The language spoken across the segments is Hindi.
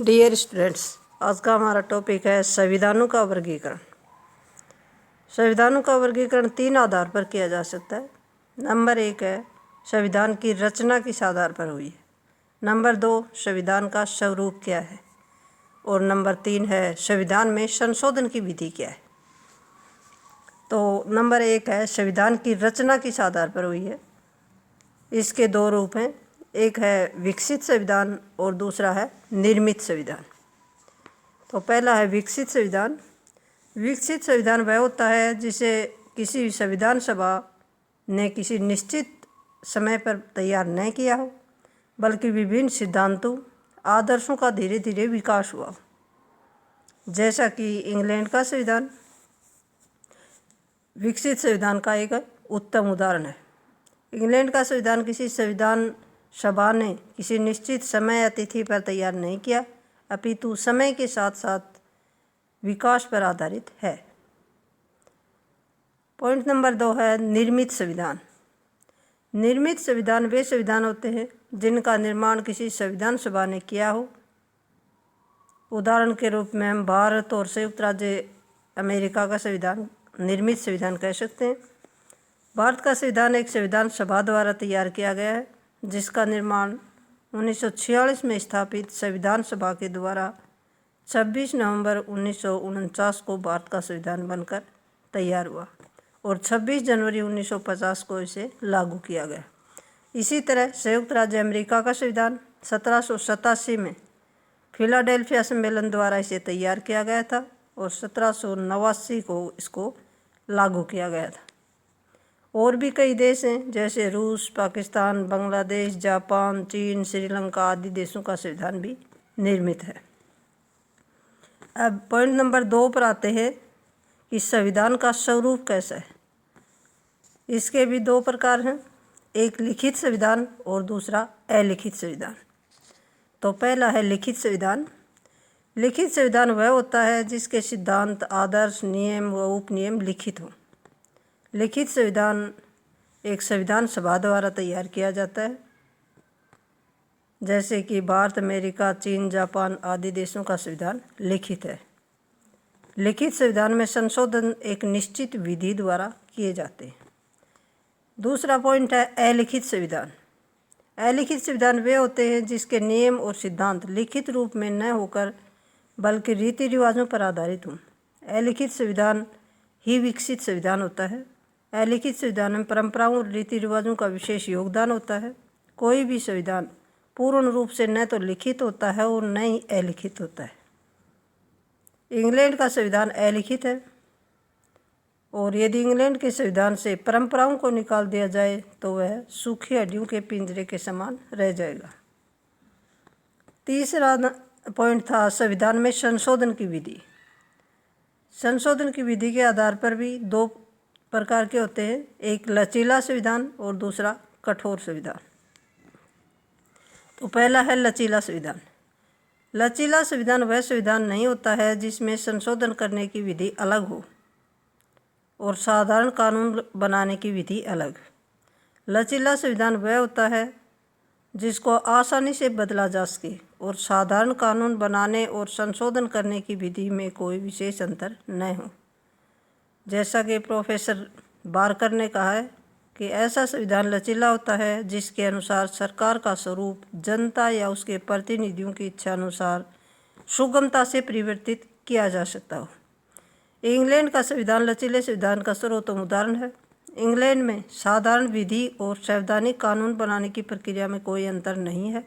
डियर स्टूडेंट्स, आज का हमारा टॉपिक है संविधानों का वर्गीकरण। संविधानों का वर्गीकरण 3 आधार पर किया जा सकता है। नंबर 1 है संविधान की रचना किस आधार पर हुई है। नंबर 2 संविधान का स्वरूप क्या है। और नंबर 3 है संविधान में संशोधन की विधि क्या है। तो नंबर 1 है संविधान की रचना किस आधार पर हुई है। इसके 2 रूप हैं, एक है विकसित संविधान और दूसरा है निर्मित संविधान। तो पहला है विकसित संविधान। विकसित संविधान वह होता है जिसे किसी संविधान सभा ने किसी निश्चित समय पर तैयार नहीं किया हो, बल्कि विभिन्न सिद्धांतों आदर्शों का धीरे धीरे विकास हुआ, जैसा कि इंग्लैंड का संविधान विकसित संविधान का एक उत्तम उदाहरण है। इंग्लैंड का संविधान किसी संविधान सभा ने किसी निश्चित समय या तिथि पर तैयार नहीं किया, अपितु समय के साथ साथ विकास पर आधारित है। पॉइंट नंबर 2 है निर्मित संविधान। निर्मित संविधान वे संविधान होते हैं जिनका निर्माण किसी संविधान सभा ने किया हो। उदाहरण के रूप में हम भारत और संयुक्त राज्य अमेरिका का संविधान निर्मित संविधान कह सकते हैं। भारत का संविधान एक संविधान सभा द्वारा तैयार किया गया है, जिसका निर्माण 1946 में स्थापित संविधान सभा के द्वारा 26 नवंबर 1949 को भारत का संविधान बनकर तैयार हुआ और 26 जनवरी 1950 को इसे लागू किया गया। इसी तरह संयुक्त राज्य अमेरिका का संविधान 1787 में फिलाडेल्फिया सम्मेलन द्वारा इसे तैयार किया गया था और 1789 को इसको लागू किया गया था। और भी कई देश हैं जैसे रूस, पाकिस्तान, बांग्लादेश, जापान, चीन, श्रीलंका आदि देशों का संविधान भी निर्मित है। अब पॉइंट नंबर 2 पर आते हैं कि संविधान का स्वरूप कैसा है। इसके भी 2 प्रकार हैं, एक लिखित संविधान और दूसरा अलिखित संविधान। तो पहला है लिखित संविधान। लिखित संविधान वह होता है जिसके सिद्धांत, आदर्श, नियम व उपनियम लिखित हों। लिखित संविधान एक संविधान सभा द्वारा तैयार किया जाता है, जैसे कि भारत, अमेरिका, चीन, जापान आदि देशों का संविधान लिखित है। लिखित संविधान में संशोधन एक निश्चित विधि द्वारा किए जाते हैं। दूसरा पॉइंट है अलिखित संविधान। अलिखित संविधान वे होते हैं जिसके नियम और सिद्धांत लिखित रूप में न होकर बल्कि रीति रिवाजों पर आधारित हों। अलिखित संविधान ही विकसित संविधान होता है। अलिखित संविधान में परंपराओं और रीति रिवाजों का विशेष योगदान होता है। कोई भी संविधान पूर्ण रूप से न तो लिखित होता है और न ही अलिखित होता है। इंग्लैंड का संविधान अलिखित है और यदि इंग्लैंड के संविधान से परंपराओं को निकाल दिया जाए तो वह सूखी हड्डियों के पिंजरे के समान रह जाएगा। तीसरा पॉइंट था संविधान में संशोधन की विधि। संशोधन की विधि के आधार पर भी 2 प्रकार के होते हैं, एक लचीला संविधान और दूसरा कठोर संविधान। तो पहला है लचीला संविधान। लचीला संविधान वह संविधान नहीं होता है जिसमें संशोधन करने की विधि अलग हो और साधारण कानून बनाने की विधि अलग। लचीला संविधान वह होता है जिसको आसानी से बदला जा सके और साधारण कानून बनाने और संशोधन करने की विधि में कोई विशेष अंतर न हो। जैसा कि प्रोफेसर बारकर ने कहा है कि ऐसा संविधान लचीला होता है जिसके अनुसार सरकार का स्वरूप जनता या उसके प्रतिनिधियों की इच्छा अनुसार सुगमता से परिवर्तित किया जा सकता हो। इंग्लैंड का संविधान लचीले संविधान का सर्वोत्तम उदाहरण है। इंग्लैंड में साधारण विधि और संवैधानिक कानून बनाने की प्रक्रिया में कोई अंतर नहीं है।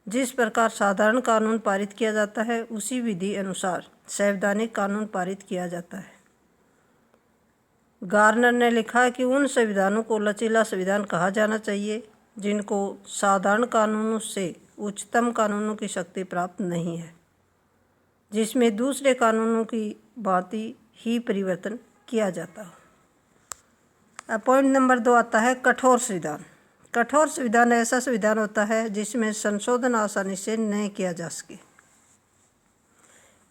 जिस प्रकार साधारण कानून पारित किया जाता है उसी विधि अनुसार संवैधानिक कानून पारित किया जाता है। गार्नर ने लिखा कि उन संविधानों को लचीला संविधान कहा जाना चाहिए जिनको साधारण कानूनों से उच्चतम कानूनों की शक्ति प्राप्त नहीं है, जिसमें दूसरे कानूनों की भांति ही परिवर्तन किया जाता हो। अब पॉइंट नंबर 2 आता है कठोर संविधान। कठोर संविधान ऐसा संविधान होता है जिसमें संशोधन आसानी से नहीं किया जा सके।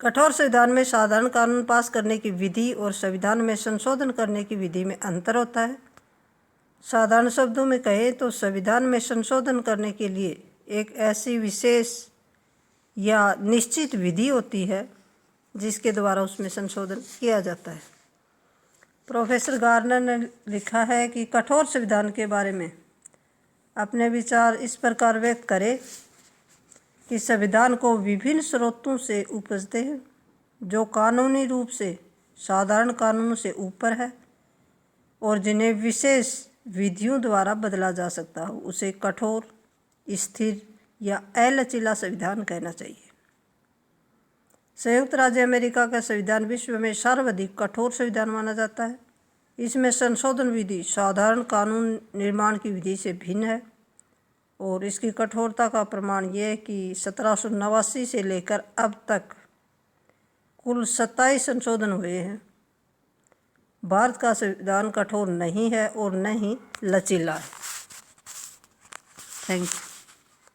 कठोर संविधान में साधारण कानून पास करने की विधि और संविधान में संशोधन करने की विधि में अंतर होता है। साधारण शब्दों में कहें तो संविधान में संशोधन करने के लिए एक ऐसी विशेष या निश्चित विधि होती है जिसके द्वारा उसमें संशोधन किया जाता है। प्रोफेसर गार्नर ने लिखा है कि कठोर संविधान के बारे में अपने विचार इस प्रकार व्यक्त करें कि संविधान को विभिन्न स्रोतों से उपजते हैं जो कानूनी रूप से साधारण कानूनों से ऊपर है और जिन्हें विशेष विधियों द्वारा बदला जा सकता हो, उसे कठोर, स्थिर या अलचीला संविधान कहना चाहिए। संयुक्त राज्य अमेरिका का संविधान विश्व में सर्वाधिक कठोर संविधान माना जाता है। इसमें संशोधन विधि साधारण कानून निर्माण की विधि से भिन्न है और इसकी कठोरता का प्रमाण यह है कि 1789 से लेकर अब तक कुल 27 संशोधन हुए हैं। भारत का संविधान कठोर नहीं है और न ही लचीला है। Thank you.